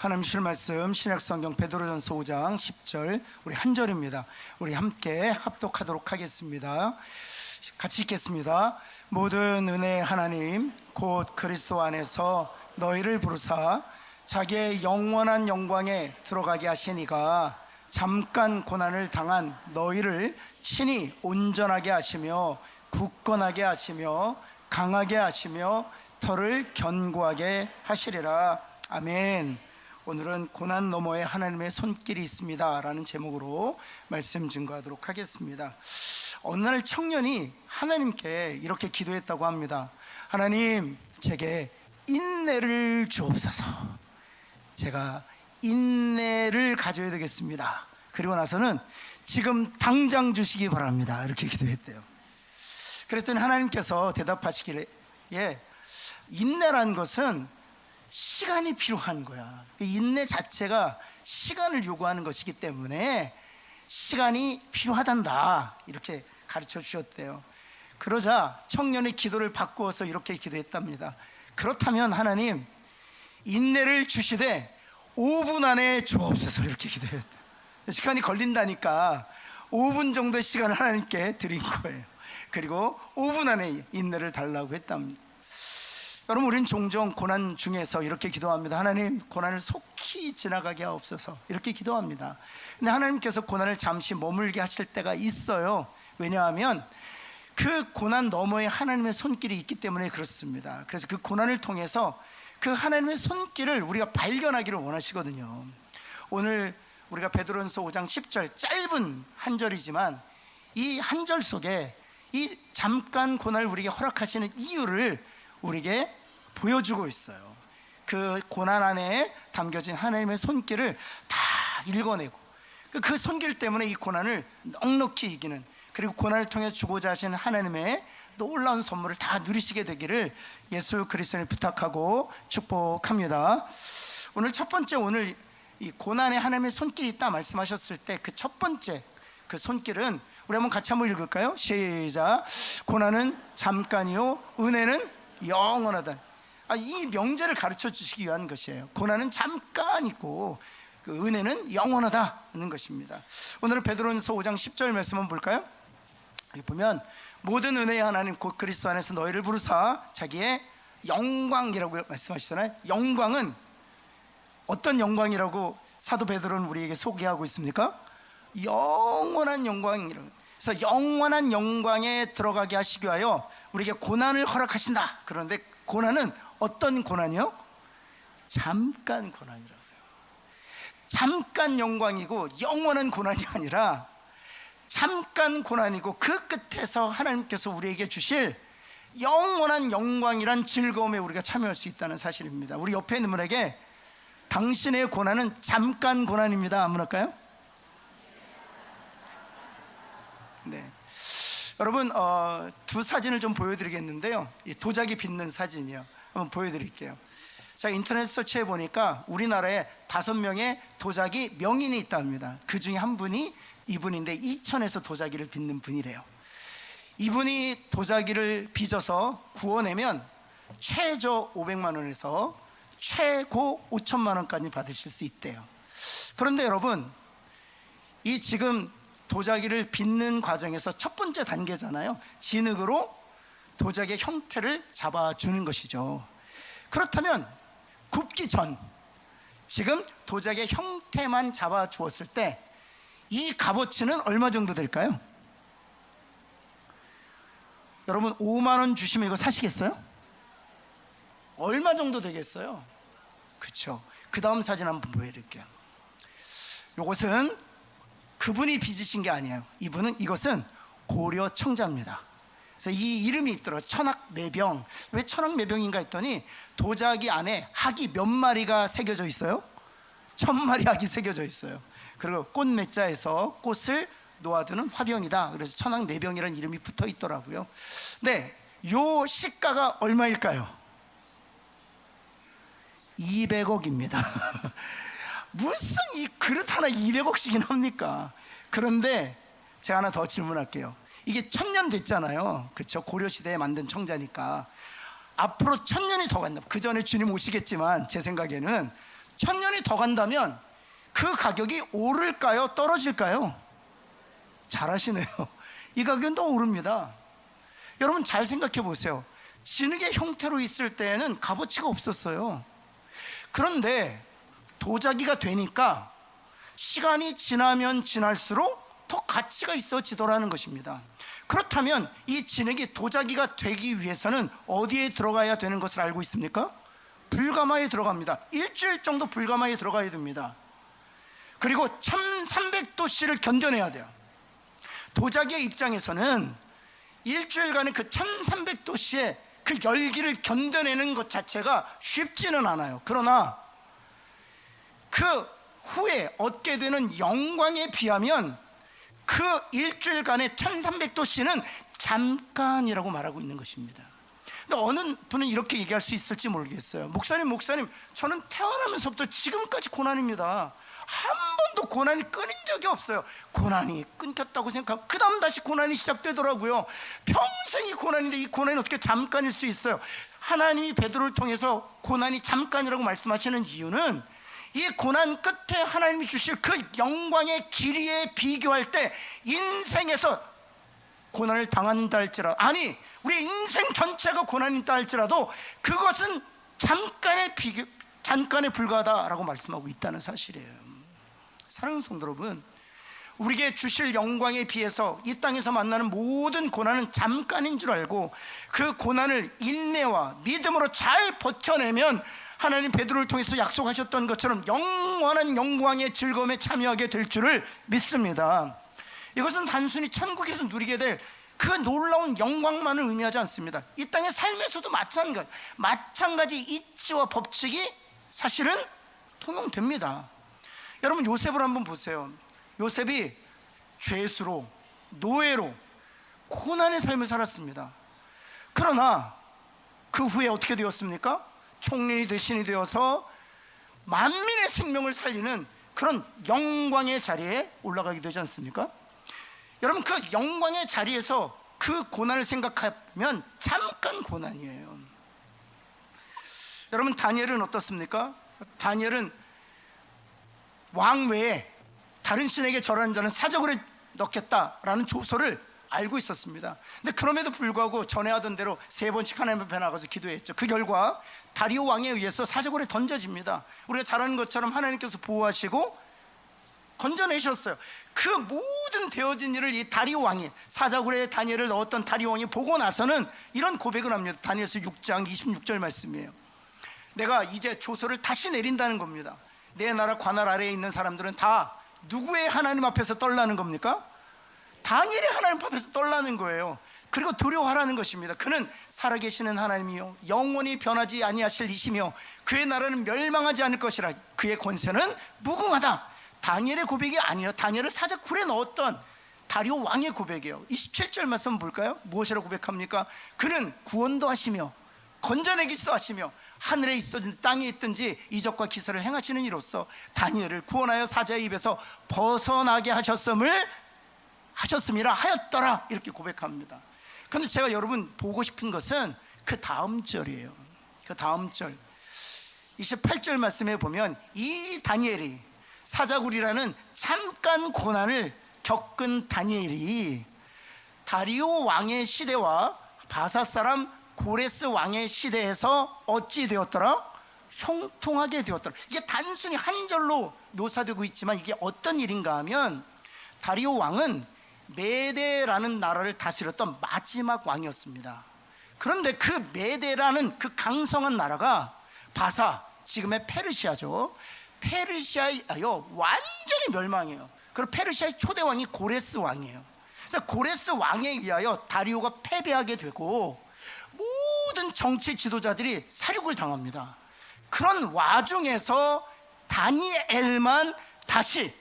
하나님 주실 말씀 신약성경 베드로전서 5장 10절 우리 한 절입니다. 우리 함께 합독하도록 하겠습니다. 같이 읽겠습니다. 모든 은혜의 하나님 곧 그리스도 안에서 너희를 부르사 자기의 영원한 영광에 들어가게 하시니가 잠깐 고난을 당한 너희를 친히 온전하게 하시며 굳건하게 하시며 강하게 하시며 터를 견고하게 하시리라. 아멘. 오늘은 고난 너머에 하나님의 손길이 있습니다 라는 제목으로 말씀 증거하도록 하겠습니다. 어느 날 청년이 하나님께 이렇게 기도했다고 합니다. 하나님, 제게 인내를 주옵소서. 제가 인내를 가져야 되겠습니다. 그리고 나서는 지금 당장 주시기 바랍니다. 이렇게 기도했대요. 그랬더니 하나님께서 대답하시기를, 인내란 것은 시간이 필요한 거야. 인내 자체가 시간을 요구하는 것이기 때문에 시간이 필요하단다, 이렇게 가르쳐 주셨대요. 그러자 청년의 기도를 바꾸어서 이렇게 기도했답니다. 그렇다면 하나님, 인내를 주시되 5분 안에 주옵소서. 이렇게 기도했대요. 시간이 걸린다니까 5분 정도의 시간을 하나님께 드린 거예요. 그리고 5분 안에 인내를 달라고 했답니다. 여러분, 우리는 종종 고난 중에서 이렇게 기도합니다. 하나님, 고난을 속히 지나가게 하옵소서. 이렇게 기도합니다. 근데 하나님께서 고난을 잠시 머물게 하실 때가 있어요. 왜냐하면 그 고난 너머에 하나님의 손길이 있기 때문에 그렇습니다. 그래서 그 고난을 통해서 그 하나님의 손길을 우리가 발견하기를 원하시거든요. 오늘 우리가 베드로전서 5장 10절 짧은 한 절이지만 이 한 절 속에 이 잠깐 고난을 우리에게 허락하시는 이유를 우리에게 보여주고 있어요. 그 고난 안에 담겨진 하나님의 손길을 다 읽어내고 그 손길 때문에 이 고난을 넉넉히 이기는, 그리고 고난을 통해 주고자 하시는 하나님의 놀라운 선물을 다 누리시게 되기를 예수 그리스도를 부탁하고 축복합니다. 오늘 첫 번째, 오늘 이 고난에 하나님의 손길이 있다 말씀하셨을 때 그 첫 번째 그 손길은 우리 한번 같이 한번 읽을까요? 시작. 고난은 잠깐이요 은혜는 영원하다. 이 명제를 가르쳐 주시기 위한 것이에요. 고난은 잠깐이고 그 은혜는 영원하다는 것입니다. 오늘은 베드로전서 5장 10절 말씀 한번 볼까요? 여기 보면 모든 은혜의 하나님 곧 그리스도 안에서 너희를 부르사 자기의 영광이라고 말씀하시잖아요. 영광은 어떤 영광이라고 사도 베드로는 우리에게 소개하고 있습니까? 영원한 영광이라고. 그래서 영원한 영광에 들어가게 하시기 위하여 우리에게 고난을 허락하신다. 그런데 고난은 어떤 고난이요? 잠깐 고난이라고요. 잠깐 영광이고 영원한 고난이 아니라 잠깐 고난이고 그 끝에서 하나님께서 우리에게 주실 영원한 영광이란 즐거움에 우리가 참여할 수 있다는 사실입니다. 우리 옆에 있는 분에게 당신의 고난은 잠깐 고난입니다 한번 할까요? 네. 여러분, 두 사진을 좀 보여드리겠는데요. 이 도자기 빚는 사진이요. 한번 보여드릴게요. 자, 인터넷 설치해 보니까 우리나라에 5명의 도자기 명인이 있답니다. 그 중에 한 분이 이분인데 이천에서 도자기를 빚는 분이래요. 이분이 도자기를 빚어서 구워내면 최저 500만 원에서 최고 5천만 원까지 받으실 수 있대요. 그런데 여러분, 이 지금 도자기를 빚는 과정에서 첫 번째 단계잖아요. 진흙으로 도자기의 형태를 잡아주는 것이죠. 그렇다면 굽기 전, 지금 도자기의 형태만 잡아주었을 때 이 값어치는 얼마 정도 될까요? 여러분, 5만 원 주시면 이거 사시겠어요? 얼마 정도 되겠어요? 그렇죠. 그 다음 사진 한번 보여드릴게요. 이것은 그분이 빚으신 게 아니에요. 이것은 고려 청자입니다. 그래서 이 이름이 있더라고요. 천학매병. 왜 천학매병인가 했더니 도자기 안에 학이 몇 마리가 새겨져 있어요? 1000마리 학이 새겨져 있어요. 그리고 꽃매자에서 꽃을 놓아두는 화병이다. 그래서 천학매병이라는 이름이 붙어 있더라고요. 네, 요 시가가 얼마일까요? 200억입니다. 무슨 이 그릇 하나 200억씩이나 합니까? 그런데 제가 하나 더 질문할게요. 이게 1000년 됐잖아요. 그렇죠? 고려시대에 만든 청자니까 앞으로 1000년이 더 간다. 그 전에 주님 오시겠지만 제 생각에는 1000년이 더 간다면 그 가격이 오를까요? 떨어질까요? 잘하시네요. 이 가격은 더 오릅니다. 여러분 잘 생각해 보세요. 진흙의 형태로 있을 때에는 값어치가 없었어요. 그런데 도자기가 되니까 시간이 지나면 지날수록 더 가치가 있어지더라는 것입니다. 그렇다면 이 진흙이 도자기가 되기 위해서는 어디에 들어가야 되는 것을 알고 있습니까? 불가마에 들어갑니다. 일주일 정도 불가마에 들어가야 됩니다. 그리고 1300도씨를 견뎌내야 돼요. 도자기의 입장에서는 일주일간의 그 1300도씨의 그 열기를 견뎌내는 것 자체가 쉽지는 않아요. 그러나 그 후에 얻게 되는 영광에 비하면 그 일주일간의 1300도씨는 잠깐이라고 말하고 있는 것입니다. 근데 어느 분은 이렇게 얘기할 수 있을지 모르겠어요. 목사님, 저는 태어나면서부터 지금까지 고난입니다. 한 번도 고난이 끊인 적이 없어요. 고난이 끊겼다고 생각하고 그 다음 다시 고난이 시작되더라고요. 평생이 고난인데 이 고난이 어떻게 잠깐일 수 있어요? 하나님이 베드로를 통해서 고난이 잠깐이라고 말씀하시는 이유는 이 고난 끝에 하나님이 주실 그 영광의 길이에 비교할 때 인생에서 고난을 당한다 할지라도, 아니 우리 인생 전체가 고난이 있다 할지라도 그것은 잠깐에 불과하다라고 말씀하고 있다는 사실이에요. 사랑하는 성도 여러분, 우리에게 주실 영광에 비해서 이 땅에서 만나는 모든 고난은 잠깐인 줄 알고 그 고난을 인내와 믿음으로 잘 버텨내면 하나님 베드로를 통해서 약속하셨던 것처럼 영원한 영광의 즐거움에 참여하게 될 줄을 믿습니다. 이것은 단순히 천국에서 누리게 될 그 놀라운 영광만을 의미하지 않습니다. 이 땅의 삶에서도 마찬가지 이치와 법칙이 사실은 통용됩니다. 여러분 요셉을 한번 보세요. 요셉이 죄수로, 노예로 고난의 삶을 살았습니다. 그러나 그 후에 어떻게 되었습니까? 총리이 대신이 되어서 만민의 생명을 살리는 그런 영광의 자리에 올라가게 되지 않습니까? 여러분 그 영광의 자리에서 그 고난을 생각하면 잠깐 고난이에요. 여러분 다니엘은 어떻습니까? 다니엘은 왕 외에 다른 신에게 절하는 자는 사적으로 넣겠다라는 조서를 알고 있었습니다. 근데 그럼에도 불구하고 전에 하던 대로 3번씩 하나님 앞에 나가서 기도했죠. 그 결과 다리오 왕에 의해서 사적으로 던져집니다. 우리가 잘 아는 것처럼 하나님께서 보호하시고 건져내셨어요. 그 모든 되어진 일을 이 다리오 왕이, 사자굴에 다니엘을 넣었던 다리오 왕이 보고 나서는 이런 고백을 합니다. 다니엘서 6장 26절 말씀이에요. 내가 이제 조서를 다시 내린다는 겁니다. 내 나라 관할 아래에 있는 사람들은 다 누구의 하나님 앞에서 떨라는 겁니까? 다니엘의 하나님 앞에서 떨라는 거예요. 그리고 두려워하라는 것입니다. 그는 살아계시는 하나님이요 영원히 변하지 아니하실 이시며 그의 나라는 멸망하지 않을 것이라. 그의 권세는 무궁하다. 다니엘의 고백이 아니에요. 다니엘을 사자굴에 넣었던 다리오 왕의 고백이에요. 27절 말씀 볼까요? 무엇이라고 고백합니까? 그는 구원도 하시며 건져내기도 하시며 하늘에 있든지 땅에 있든지 이적과 기사를 행하시는 이로써 다니엘을 구원하여 사자의 입에서 벗어나게 하셨음이라 하였더라. 이렇게 고백합니다. 그런데 제가 여러분 보고 싶은 것은 그 다음 절이에요. 그 다음 절 28절 말씀에 보면 이 다니엘이 사자굴이라는 잠깐 고난을 겪은 다니엘이 다리오 왕의 시대와 바사 사람 고레스 왕의 시대에서 어찌 되었더라? 형통하게 되었더라. 이게 단순히 한 절로 묘사되고 있지만 이게 어떤 일인가 하면 다리오 왕은 메데라는 나라를 다스렸던 마지막 왕이었습니다. 그런데 그 메데라는 그 강성한 나라가 바사, 지금의 페르시아죠. 페르시아요 완전히 멸망해요. 그리고 페르시아의 초대 왕이 고레스 왕이에요. 그래서 고레스 왕에 의하여 다리오가 패배하게 되고 모든 정치 지도자들이 사륙을 당합니다. 그런 와중에서 다니엘만 다시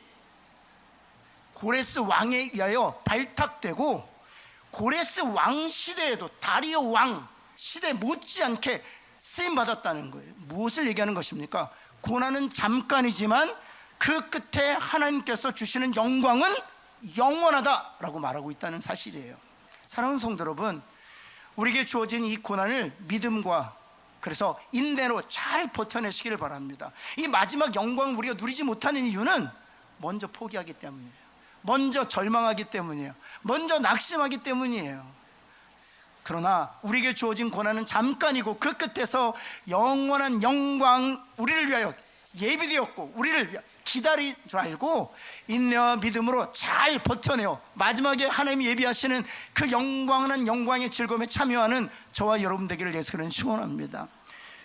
고레스 왕에 의하여 발탁되고 고레스 왕 시대에도 다리오 왕 시대 못지않게 쓰임받았다는 거예요. 무엇을 얘기하는 것입니까? 고난은 잠깐이지만 그 끝에 하나님께서 주시는 영광은 영원하다라고 말하고 있다는 사실이에요. 사랑하는 성도 여러분, 우리에게 주어진 이 고난을 믿음과 그래서 인내로 잘 버텨내시기를 바랍니다. 이 마지막 영광을 우리가 누리지 못하는 이유는 먼저 포기하기 때문이에요. 먼저 절망하기 때문이에요. 먼저 낙심하기 때문이에요. 그러나 우리에게 주어진 고난은 잠깐이고 그 끝에서 영원한 영광, 우리를 위하여 예비되었고 우리를 위하여 기다릴 줄 알고 인내와 믿음으로 잘 버텨내어 마지막에 하나님이 예비하시는 그 영광은 영광의 즐거움에 참여하는 저와 여러분 되기를 예수 그리스도는 축원합니다.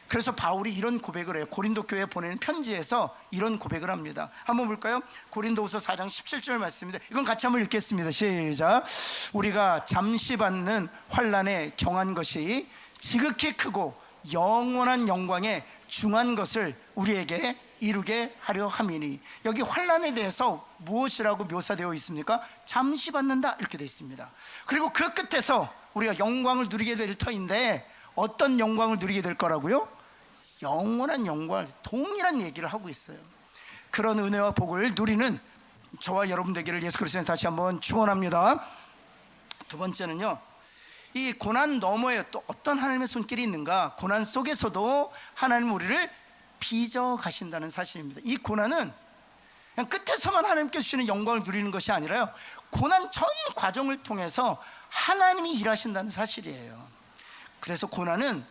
그래서 바울이 이런 고백을 해요. 고린도 교회에 보내는 편지에서 이런 고백을 합니다. 한번 볼까요? 고린도후서 4장 17절 말씀입니다. 이건 같이 한번 읽겠습니다. 시작. 우리가 잠시 받는 환난에 경한 것이 지극히 크고 영원한 영광에 중한 것을 우리에게 이루게 하려 함이니. 여기 환난에 대해서 무엇이라고 묘사되어 있습니까? 잠시 받는다 이렇게 되어 있습니다. 그리고 그 끝에서 우리가 영광을 누리게 될 터인데 어떤 영광을 누리게 될 거라고요? 영원한 영광을, 동일한 얘기를 하고 있어요. 그런 은혜와 복을 누리는 저와 여러분 되기를 예수 그리스도는 다시 한번 축원합니다. 두 번째는요, 이 고난 너머에 또 어떤 하나님의 손길이 있는가? 고난 속에서도 하나님 우리를 빚어 가신다는 사실입니다. 이 고난은 그냥 끝에서만 하나님께 주시는 영광을 누리는 것이 아니라요, 고난 전 과정을 통해서 하나님이 일하신다는 사실이에요. 그래서 고난은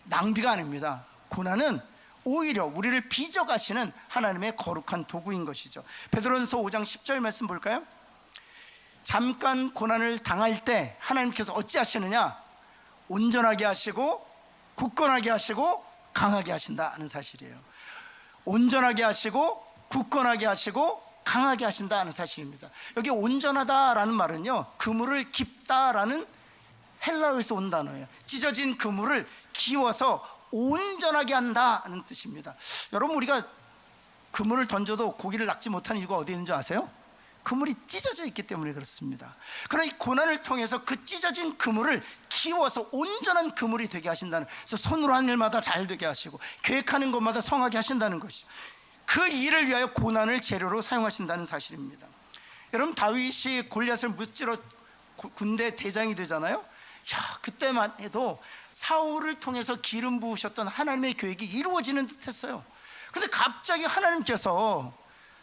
낭비가 아닙니다. 고난은 오히려 우리를 빚어 가시는 하나님의 거룩한 도구인 것이죠. 베드로전서 5장 10절 말씀 볼까요? 잠깐 고난을 당할 때 하나님께서 어찌 하시느냐? 온전하게 하시고 굳건하게 하시고 강하게 하신다는 사실이에요. 온전하게 하시고 굳건하게 하시고 강하게 하신다는 사실입니다. 여기 온전하다라는 말은요, 그물을 깊다라는 헬라어에서 온 단어예요. 찢어진 그물을 기워서 온전하게 한다는 뜻입니다. 여러분, 우리가 그물을 던져도 고기를 낚지 못하는 이유가 어디에 있는지 아세요? 그물이 찢어져 있기 때문에 그렇습니다. 그러나 이 고난을 통해서 그 찢어진 그물을 키워서 온전한 그물이 되게 하신다는, 그래서 손으로 하는 일마다 잘 되게 하시고 계획하는 것마다 성하게 하신다는 것이죠. 그 일을 위하여 고난을 재료로 사용하신다는 사실입니다. 여러분, 다윗이 골리앗을 무찌러 군대 대장이 되잖아요. 그때만 해도 사울을 통해서 기름 부으셨던 하나님의 계획이 이루어지는 듯 했어요. 근데 갑자기 하나님께서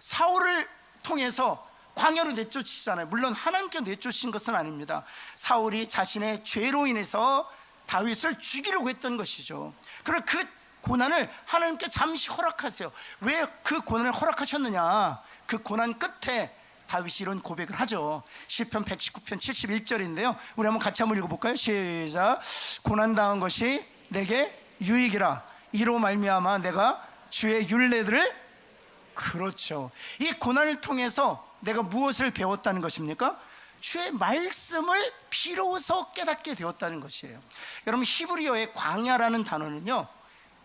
사울을 통해서 광야로 내쫓으시잖아요. 물론 하나님께서 내쫓으신 것은 아닙니다. 사울이 자신의 죄로 인해서 다윗을 죽이려고 했던 것이죠. 그리고 그 고난을 하나님께 잠시 허락하세요. 왜 그 고난을 허락하셨느냐? 그 고난 끝에 다윗이 이런 고백을 하죠. 시편 119편 71절인데요 우리 한번 같이 한번 읽어볼까요? 시작. 고난당한 것이 내게 유익이라. 이로 말미암아 내가 주의 율례들을, 그렇죠, 이 고난을 통해서 내가 무엇을 배웠다는 것입니까? 주의 말씀을 비로소 깨닫게 되었다는 것이에요. 여러분, 히브리어의 광야라는 단어는요,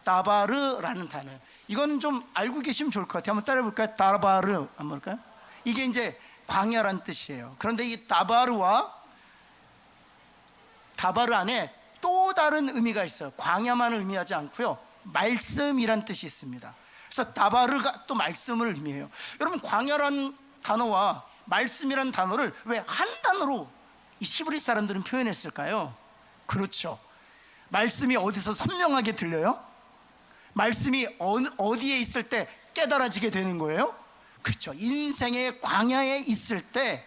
다바르라는 단어, 이거는 좀 알고 계시면 좋을 것 같아요. 한번 따라해 볼까요? 다바르 한번 볼까요? 이게 이제 광야란 뜻이에요. 그런데 이 다바르와 다바르 안에 또 다른 의미가 있어요. 광야만을 의미하지 않고요, 말씀이란 뜻이 있습니다. 그래서 다바르가 또 말씀을 의미해요. 여러분, 광야란 단어와 말씀이란 단어를 왜 한 단어로 이 히브리 사람들은 표현했을까요? 그렇죠, 말씀이 어디서 선명하게 들려요? 말씀이 어디에 있을 때 깨달아지게 되는 거예요? 그렇죠, 인생의 광야에 있을 때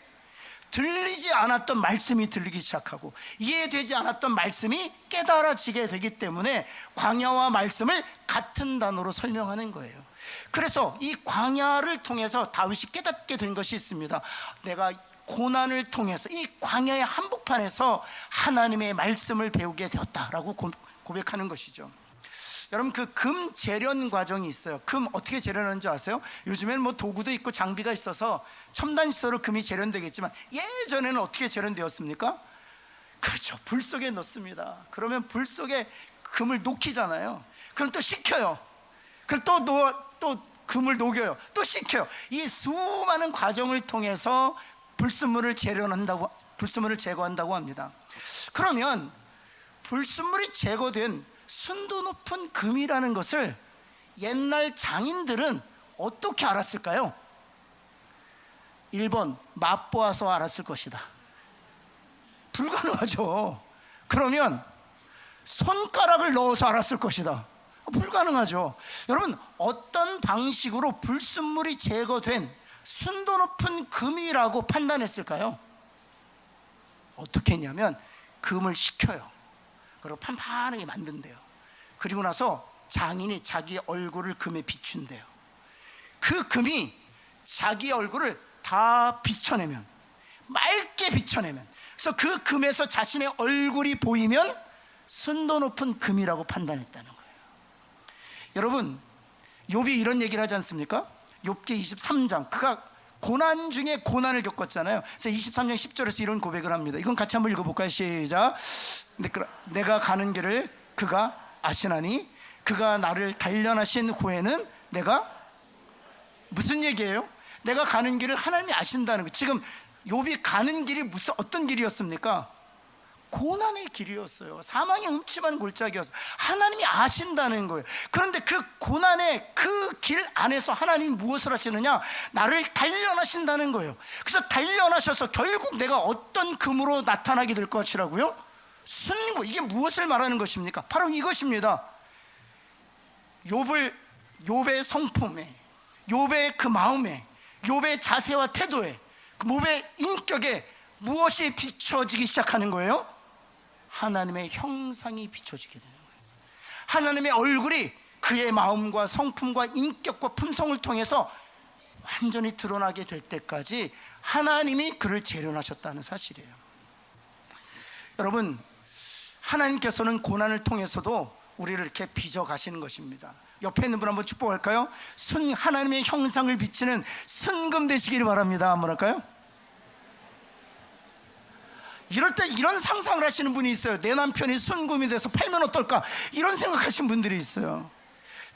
들리지 않았던 말씀이 들리기 시작하고 이해되지 않았던 말씀이 깨달아지게 되기 때문에 광야와 말씀을 같은 단어로 설명하는 거예요. 그래서 이 광야를 통해서 다윗이 깨닫게 된 것이 있습니다. 내가 고난을 통해서 이 광야의 한복판에서 하나님의 말씀을 배우게 되었다라고 고백하는 것이죠. 여러분, 그 금 재련 과정이 있어요. 금 어떻게 재련하는 줄 아세요? 요즘에는 뭐 도구도 있고 장비가 있어서 첨단 시설로 금이 재련되겠지만 예전에는 어떻게 재련되었습니까? 그렇죠, 불 속에 넣습니다. 그러면 불 속에 금을 녹이잖아요. 그럼 또 식혀요. 그럼 또 금을 녹여요. 또 식혀요. 이 수많은 과정을 통해서 불순물을 제거한다고 합니다. 그러면 불순물이 제거된 순도 높은 금이라는 것을 옛날 장인들은 어떻게 알았을까요? 1번, 맛보아서 알았을 것이다. 불가능하죠. 그러면 손가락을 넣어서 알았을 것이다. 불가능하죠. 여러분, 어떤 방식으로 불순물이 제거된 순도 높은 금이라고 판단했을까요? 어떻게 했냐면 금을 식혀요. 그리고 판판하게 만든대요. 그리고 나서 장인이 자기 얼굴을 금에 비춘대요. 그 금이 자기 얼굴을 다 비춰내면, 맑게 비춰내면, 그래서 그 금에서 자신의 얼굴이 보이면 순도 높은 금이라고 판단했다는 거예요. 여러분, 욥이 이런 얘기를 하지 않습니까? 욥기 23장, 그가 고난 중에 고난을 겪었잖아요. 그래서 23장 10절에서 이런 고백을 합니다. 이건 같이 한번 읽어볼까요? 시작. 내가 가는 길을 그가 아시나니 그가 나를 단련하신 후에는 내가, 무슨 얘기예요? 내가 가는 길을 하나님이 아신다는 거예요. 지금 욥이 가는 길이 무슨 어떤 길이었습니까? 고난의 길이었어요. 사망의 음침한 골짜기였어요. 하나님이 아신다는 거예요. 그런데 그 고난의 그 길 안에서 하나님이 무엇을 하시느냐? 나를 단련하신다는 거예요. 그래서 단련하셔서 결국 내가 어떤 금으로 나타나게 될 것이라고요? 순고. 이게 무엇을 말하는 것입니까? 바로 이것입니다. 욥의 성품에, 욥의 그 마음에, 욥의 자세와 태도에, 욥의 인격에 무엇이 비춰지기 시작하는 거예요? 하나님의 형상이 비춰지게 되는 거예요. 하나님의 얼굴이 그의 마음과 성품과 인격과 품성을 통해서 완전히 드러나게 될 때까지 하나님이 그를 재련하셨다는 사실이에요. 여러분, 하나님께서는 고난을 통해서도 우리를 이렇게 빚어 가시는 것입니다. 옆에 있는 분 한번 축복할까요? 하나님의 형상을 비치는 순금 되시기를 바랍니다. 한번 할까요? 이럴 때 이런 상상을 하시는 분이 있어요. 내 남편이 순금이 돼서 팔면 어떨까? 이런 생각하시는 분들이 있어요.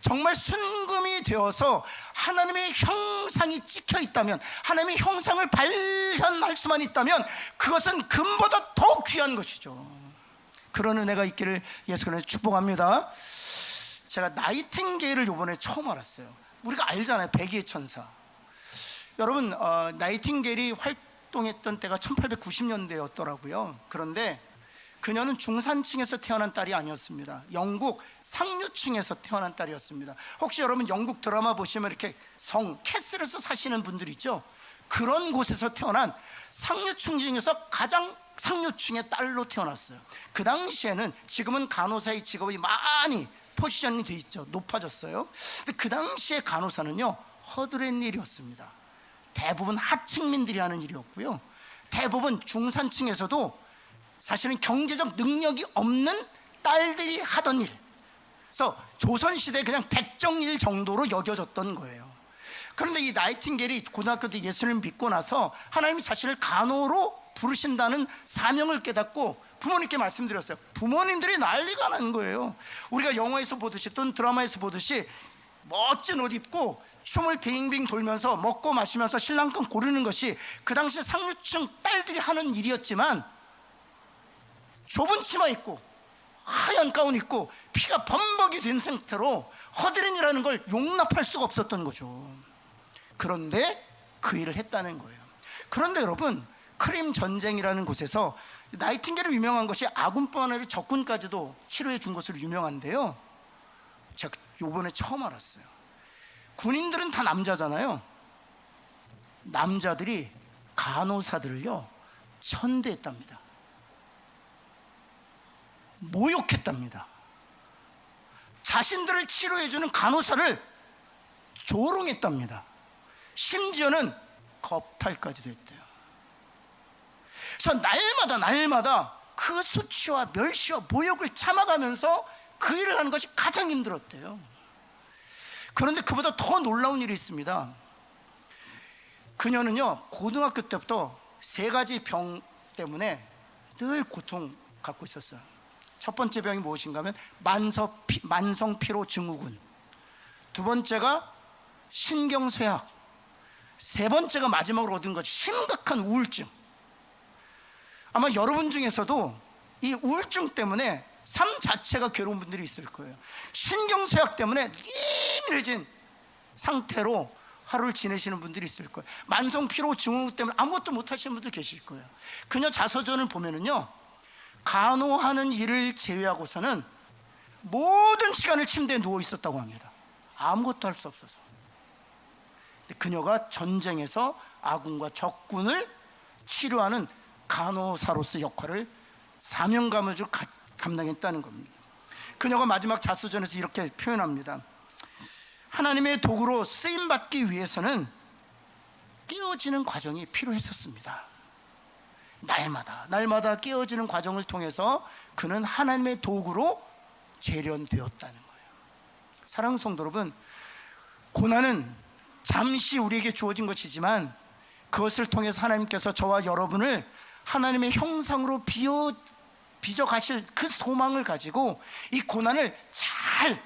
정말 순금이 되어서 하나님의 형상이 찍혀 있다면, 하나님의 형상을 발현할 수만 있다면 그것은 금보다 더 귀한 것이죠. 그런 은혜가 있기를 예수 그리스도로 축복합니다. 제가 나이팅게일을 이번에 처음 알았어요. 우리가 알잖아요, 백의의 천사. 여러분, 나이팅게일이 활동했던 때가 1890년대였더라고요. 그런데 그녀는 중산층에서 태어난 딸이 아니었습니다. 영국 상류층에서 태어난 딸이었습니다. 혹시 여러분 영국 드라마 보시면 이렇게 성 캐슬에서 사시는 분들 있죠? 그런 곳에서 태어난 상류층 중에서 가장 상류층의 딸로 태어났어요. 그 당시에는, 지금은 간호사의 직업이 많이 포지션이 돼 있죠. 높아졌어요. 근데 그 당시에 간호사는요, 허드렛 일이었습니다. 대부분 하층민들이 하는 일이었고요, 대부분 중산층에서도 사실은 경제적 능력이 없는 딸들이 하던 일, 그래서 조선시대 그냥 백정일 정도로 여겨졌던 거예요. 그런데 이 나이팅게일이 고등학교 때 예수님을 믿고 나서 하나님이 자신을 간호로 부르신다는 사명을 깨닫고 부모님께 말씀드렸어요. 부모님들이 난리가 난 거예요. 우리가 영화에서 보듯이 또는 드라마에서 보듯이 멋진 옷 입고 춤을 빙빙 돌면서 먹고 마시면서 신랑감 고르는 것이 그 당시 상류층 딸들이 하는 일이었지만, 좁은 치마 입고 하얀 가운 입고 피가 범벅이 된 상태로 허드렛이라는 걸 용납할 수가 없었던 거죠. 그런데 그 일을 했다는 거예요. 그런데 여러분, 크림 전쟁이라는 곳에서 나이팅게일이 유명한 것이 아군뿐만 아니라 적군까지도 치료해 준 것으로 유명한데요, 제가 요번에 처음 알았어요. 군인들은 다 남자잖아요. 남자들이 간호사들을요 천대했답니다. 모욕했답니다. 자신들을 치료해주는 간호사를 조롱했답니다. 심지어는 겁탈까지도 했대요. 그래서 날마다 그 수치와 멸시와 모욕을 참아가면서 그 일을 하는 것이 가장 힘들었대요. 그런데 그보다 더 놀라운 일이 있습니다. 그녀는요, 고등학교 때부터 3가지 병 때문에 늘 고통 갖고 있었어요. 첫 번째 병이 무엇인가 하면 만성 피로 증후군, 두 번째가 신경쇠약, 세 번째가 마지막으로 얻은 것이 심각한 우울증. 아마 여러분 중에서도 이 우울증 때문에 삶 자체가 괴로운 분들이 있을 거예요. 신경쇠약 때문에 예민해진 상태로 하루를 지내시는 분들이 있을 거예요. 만성 피로 증후군 때문에 아무것도 못 하시는 분들 계실 거예요. 그녀 자서전을 보면은요, 간호하는 일을 제외하고서는 모든 시간을 침대에 누워 있었다고 합니다. 아무것도 할 수 없어서. 그녀가 전쟁에서 아군과 적군을 치료하는 간호사로서 역할을 사명감을 감당했다는 겁니다. 그녀가 마지막 자서전에서 이렇게 표현합니다. 하나님의 도구로 쓰임받기 위해서는 깨어지는 과정이 필요했었습니다. 날마다 깨어지는 과정을 통해서 그는 하나님의 도구로 재련되었다는 거예요. 사랑하는 성도 여러분, 고난은 잠시 우리에게 주어진 것이지만 그것을 통해서 하나님께서 저와 여러분을 하나님의 형상으로 빚어 가실 그 소망을 가지고 이 고난을 잘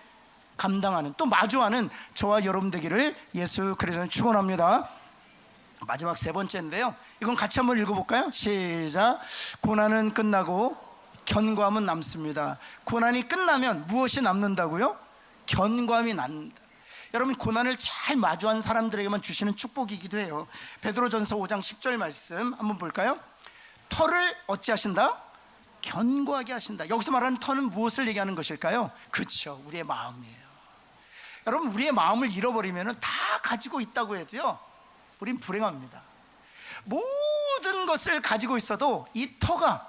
감당하는, 또 마주하는 저와 여러분 되기를 예수 그리스도는 축원합니다. 마지막 세 번째인데요, 이건 같이 한번 읽어볼까요? 시작. 고난은 끝나고 견고함은 남습니다. 고난이 끝나면 무엇이 남는다고요? 견고함이 남는다. 여러분, 고난을 잘 마주한 사람들에게만 주시는 축복이기도 해요. 베드로전서 5장 10절 말씀 한번 볼까요? 터를 어찌하신다? 견고하게 하신다. 여기서 말하는 터는 무엇을 얘기하는 것일까요? 그렇죠, 우리의 마음이에요. 여러분, 우리의 마음을 잃어버리면 다 가지고 있다고 해도요, 우린 불행합니다. 모든 것을 가지고 있어도 이 터가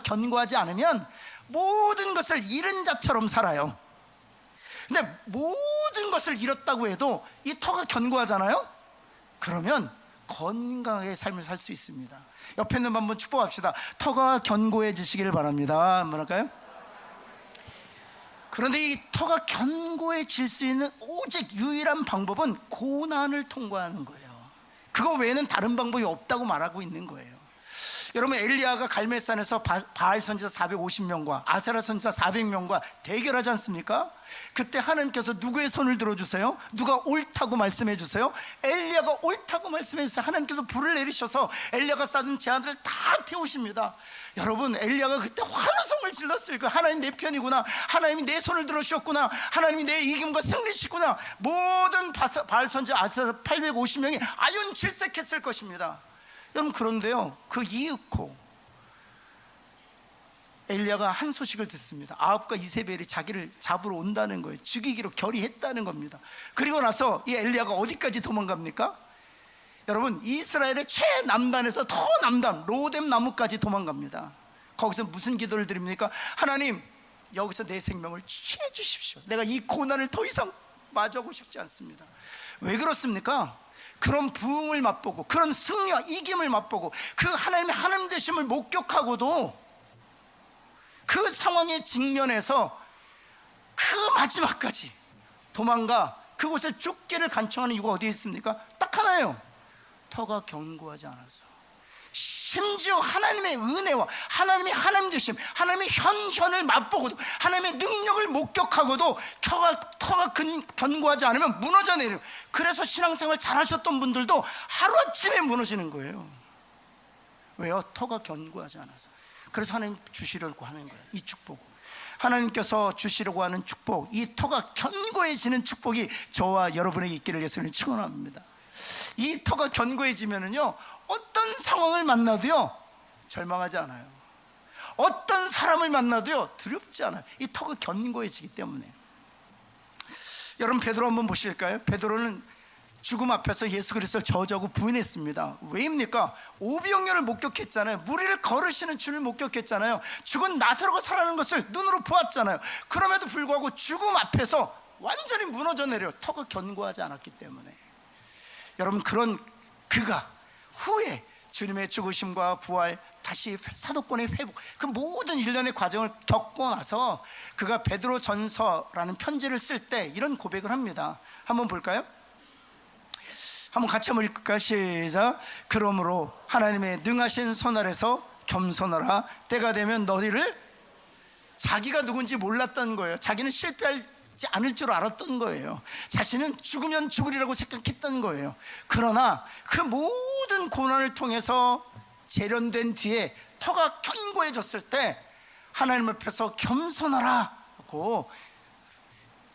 견고하지 않으면 모든 것을 잃은 자처럼 살아요. 근데 모든 것을 잃었다고 해도 이 터가 견고하잖아요? 그러면 건강하게 삶을 살 수 있습니다. 옆에 있는 분 한번 축복합시다. 터가 견고해지시기를 바랍니다. 한번 할까요? 그런데 이 터가 견고해질 수 있는 오직 유일한 방법은 고난을 통과하는 거예요. 그거 외에는 다른 방법이 없다고 말하고 있는 거예요. 여러분, 엘리야가 갈멜산에서 바알 선지자 450명과 아세라 선지자 400명과 대결하지 않습니까? 그때 하나님께서 누구의 손을 들어주세요? 누가 옳다고 말씀해 주세요? 엘리야가 옳다고 말씀해 주세요. 하나님께서 불을 내리셔서 엘리야가 쌓은 제안들을 다 태우십니다. 여러분, 엘리야가 그때 환호성을 질렀을 거예요. 하나님 내 편이구나, 하나님이 내 손을 들어주셨구나, 하나님이 내 이김과 승리시구나. 모든 바알 선지자 아세라 850명이 아윤칠색했을 것입니다. 여러분, 그런데요, 그 이윽고 엘리야가 한 소식을 듣습니다. 아합과 이세벨이 자기를 잡으러 온다는 거예요. 죽이기로 결의했다는 겁니다. 그리고 나서 이 엘리야가 어디까지 도망갑니까? 여러분, 이스라엘의 최남단에서 더 남단 로뎀 나무까지 도망갑니다. 거기서 무슨 기도를 드립니까? 하나님, 여기서 내 생명을 취해 주십시오. 내가 이 고난을 더 이상 마주하고 싶지 않습니다. 왜 그렇습니까? 그런 부흥을 맛보고 그런 승리와 이김을 맛보고 그 하나님의 하나님 되심을 목격하고도 그 상황에 직면해서 그 마지막까지 도망가 그곳에 죽기를 간청하는 이유가 어디에 있습니까? 딱 하나예요. 터가 견고하지 않아서. 심지어 하나님의 은혜와 하나님의 하나님 되심, 하나님의 현현을 맛보고도 하나님의 능력을 목격하고도 터가 견고하지 않으면 무너져 내려요. 그래서 신앙생활 잘하셨던 분들도 하루아침에 무너지는 거예요. 왜요? 터가 견고하지 않아서. 그래서 하나님 주시려고 하는 거예요. 이 축복, 하나님께서 주시려고 하는 축복, 이 터가 견고해지는 축복이 저와 여러분에게 있기를 예수님을 축원합니다. 이 터가 견고해지면은요, 어떤 상황을 만나도요 절망하지 않아요. 어떤 사람을 만나도요 두렵지 않아요. 이 터가 견고해지기 때문에. 여러분, 베드로 한번 보실까요? 베드로는 죽음 앞에서 예수 그리스도를 저주하고 부인했습니다. 왜입니까? 오병이어를 목격했잖아요. 무리를 걸으시는 주를 목격했잖아요. 죽은 나사로가 살아나는 것을 눈으로 보았잖아요. 그럼에도 불구하고 죽음 앞에서 완전히 무너져 내려 터가 견고하지 않았기 때문에. 여러분, 그런 그가 후에 주님의 죽으심과 부활, 다시 사도권의 회복, 그 모든 일련의 과정을 겪고 나서 그가 베드로전서라는 편지를 쓸 때 이런 고백을 합니다. 한번 볼까요? 한번 같이 한번 읽을까요? 시작. 그러므로 하나님의 능하신 손 아래서 겸손하라. 때가 되면 너희를, 자기가 누군지 몰랐던 거예요. 자기는 실패하지 않을 줄 알았던 거예요. 자신은 죽으면 죽으리라고 생각했던 거예요. 그러나 그 모든 고난을 통해서 재련된 뒤에 터가 견고해졌을 때 하나님 앞에서 겸손하라 하고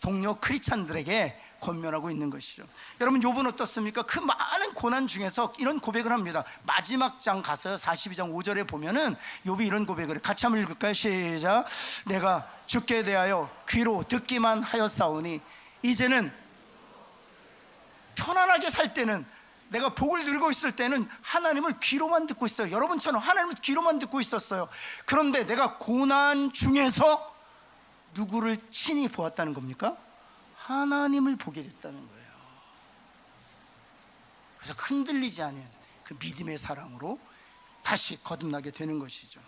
동료 크리스찬들에게 권면하고 있는 것이죠. 여러분, 욥은 어떻습니까? 그 많은 고난 중에서 이런 고백을 합니다. 마지막 장 가서요, 42장 5절에 보면은 욥이 이런 고백을 해요. 같이 한번 읽을까요? 시작. 내가 주께 대하여 귀로 듣기만 하였사오니 이제는 편안하게 살 때는, 내가 복을 누리고 있을 때는 하나님을 귀로만 듣고 있어요. 여러분처럼 하나님을 귀로만 듣고 있었어요. 그런데 내가 고난 중에서 누구를 친히 보았다는 겁니까? 하나님을 보게 됐다는 거예요. 그래서 흔들리지 않은 그 믿음의 사랑으로 다시 거듭나게 되는 것이죠.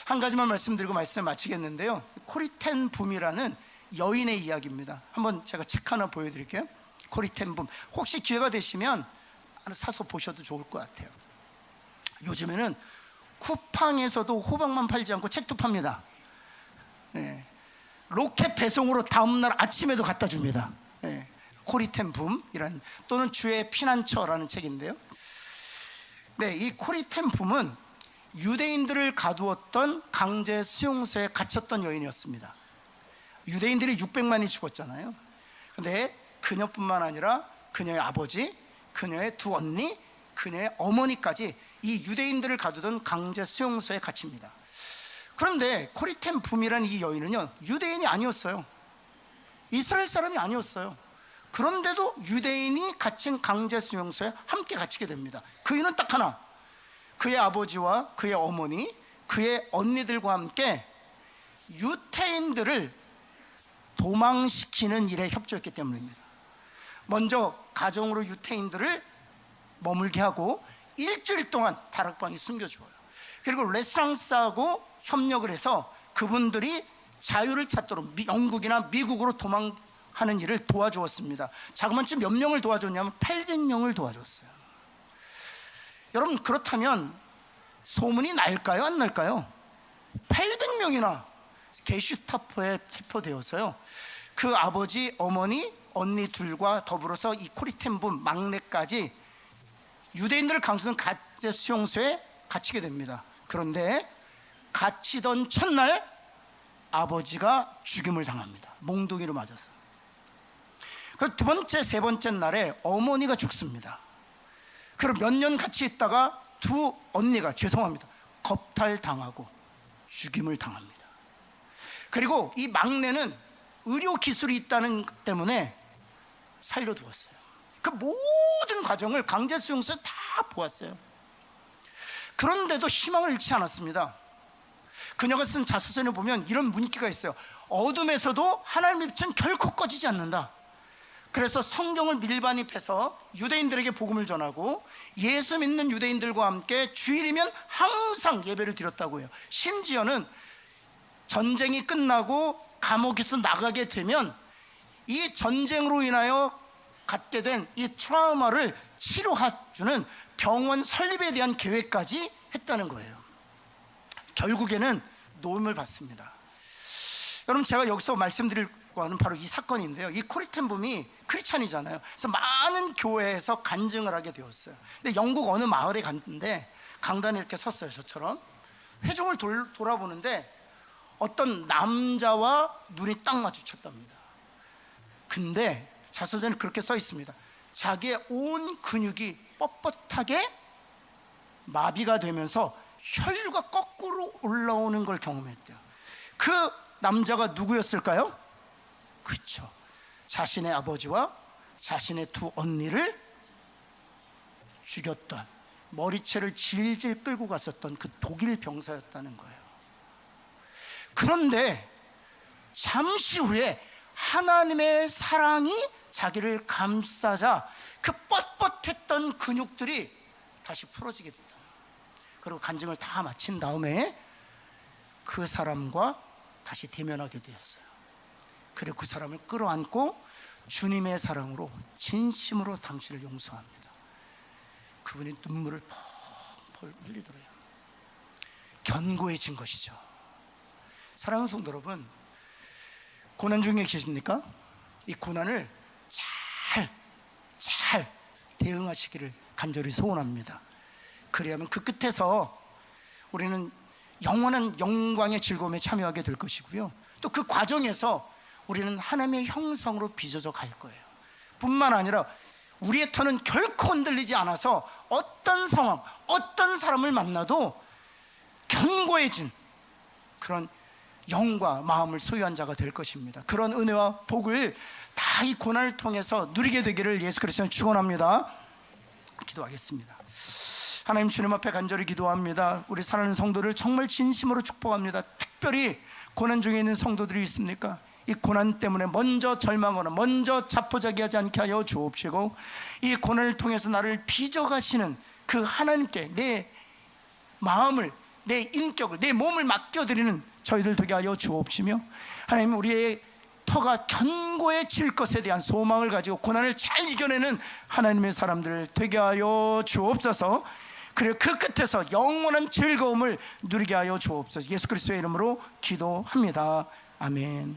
한 가지만 말씀드리고 말씀을 마치겠는데요, 코리텐 붐이라는 여인의 이야기입니다. 한번 제가 책 하나 보여드릴게요. 코리텐 붐, 혹시 기회가 되시면 하나 사서 보셔도 좋을 것 같아요. 요즘에는 쿠팡에서도 호박만 팔지 않고 책도 팝니다. 네. 로켓 배송으로 다음날 아침에도 갖다 줍니다. 네. 코리텐 붐이라는, 또는 주의 피난처라는 책인데요, 네, 이 코리텐 붐은 유대인들을 가두었던 강제 수용소에 갇혔던 여인이었습니다. 유대인들이 600만이 죽었잖아요. 그런데 그녀뿐만 아니라 그녀의 아버지, 그녀의 두 언니, 그녀의 어머니까지 이 유대인들을 가두던 강제 수용소에 갇힙니다. 그런데 코리텐 붐이라는 이 여인은요, 유대인이 아니었어요. 이스라엘 사람이 아니었어요. 그런데도 유대인이 갇힌 강제 수용소에 함께 갇히게 됩니다. 그 이유는 딱 하나, 그의 아버지와 그의 어머니, 그의 언니들과 함께 유태인들을 도망시키는 일에 협조했기 때문입니다. 먼저 가정으로 유태인들을 머물게 하고 일주일 동안 다락방에 숨겨주어요. 그리고 레스랑스하고 협력을 해서 그분들이 자유를 찾도록 영국이나 미국으로 도망하는 일을 도와주었습니다. 자그마치 몇 명을 도와줬냐면 800명을 도와줬어요. 여러분, 그렇다면 소문이 날까요, 안 날까요? 800명이나 게슈타포에 체포되어서요, 그 아버지, 어머니, 언니 둘과 더불어서 이 코리텐 붐 막내까지 유대인들을 강수하는 가짜 수용소에 갇히게 됩니다. 그런데 갇히던 첫날 아버지가 죽임을 당합니다. 몽둥이로 맞아서. 그 두 번째, 세 번째 날에 어머니가 죽습니다. 그리고 몇 년 같이 있다가 두 언니가, 죄송합니다, 겁탈당하고 죽임을 당합니다. 그리고 이 막내는 의료 기술이 있다는 것 때문에 살려두었어요. 그 모든 과정을 강제 수용소에 다 보았어요. 그런데도 희망을 잃지 않았습니다. 그녀가 쓴 자서전에 보면 이런 문구가 있어요. 어둠에서도 하나님의 빛은 결코 꺼지지 않는다. 그래서 성경을 밀반입해서 유대인들에게 복음을 전하고 예수 믿는 유대인들과 함께 주일이면 항상 예배를 드렸다고 해요. 심지어는 전쟁이 끝나고 감옥에서 나가게 되면 이 전쟁으로 인하여 갖게 된 이 트라우마를 치료해주는 병원 설립에 대한 계획까지 했다는 거예요. 결국에는 노임을 받습니다. 여러분, 제가 여기서 말씀드리려고 하는 바로 이 사건인데요, 이 코리텐 붐이 크리스찬이잖아요. 그래서 많은 교회에서 간증을 하게 되었어요. 근데 영국 어느 마을에 갔는데 강단에 이렇게 섰어요. 저처럼 회중을 돌아보는데 어떤 남자와 눈이 딱 마주쳤답니다. 근데 자서전에 그렇게 써 있습니다. 자기의 온 근육이 뻣뻣하게 마비가 되면서 혈류가 거꾸로 올라오는 걸 경험했대요. 그 남자가 누구였을까요? 그렇죠, 자신의 아버지와 자신의 두 언니를 죽였던, 머리채를 질질 끌고 갔었던 그 독일 병사였다는 거예요. 그런데 잠시 후에 하나님의 사랑이 자기를 감싸자 그 뻣뻣했던 근육들이 다시 풀어지게 됐다. 그리고 간증을 다 마친 다음에 그 사람과 다시 대면하게 되었어요. 그리고 그 사람을 끌어안고 주님의 사랑으로 진심으로 당신을 용서합니다. 그분이 눈물을 펄펄 흘리더래요. 견고해진 것이죠. 사랑하는 성도 여러분, 고난 중에 계십니까? 이 고난을 잘 대응하시기를 간절히 소원합니다. 그래야만 그 끝에서 우리는 영원한 영광의 즐거움에 참여하게 될 것이고요, 또 그 과정에서 우리는 하나님의 형상으로 빚어져 갈 거예요. 뿐만 아니라 우리의 터는 결코 흔들리지 않아서 어떤 상황, 어떤 사람을 만나도 견고해진 그런 영과 마음을 소유한 자가 될 것입니다. 그런 은혜와 복을 다 이 고난을 통해서 누리게 되기를 예수 그리스도는 축원합니다. 기도하겠습니다. 하나님, 주님 앞에 간절히 기도합니다. 우리 사랑하는 성도를 정말 진심으로 축복합니다. 특별히 고난 중에 있는 성도들이 있습니까? 이 고난 때문에 먼저 절망하거나 먼저 자포자기하지 않게 하여 주옵시고, 이 고난을 통해서 나를 빚어가시는 그 하나님께 내 마음을, 내 인격을, 내 몸을 맡겨드리는 저희들 되게 하여 주옵시며, 하나님, 우리의 터가 견고해질 것에 대한 소망을 가지고 고난을 잘 이겨내는 하나님의 사람들 되게 하여 주옵소서. 그리고 그 끝에서 영원한 즐거움을 누리게 하여 주옵소서. 예수 그리스도의 이름으로 기도합니다. 아멘.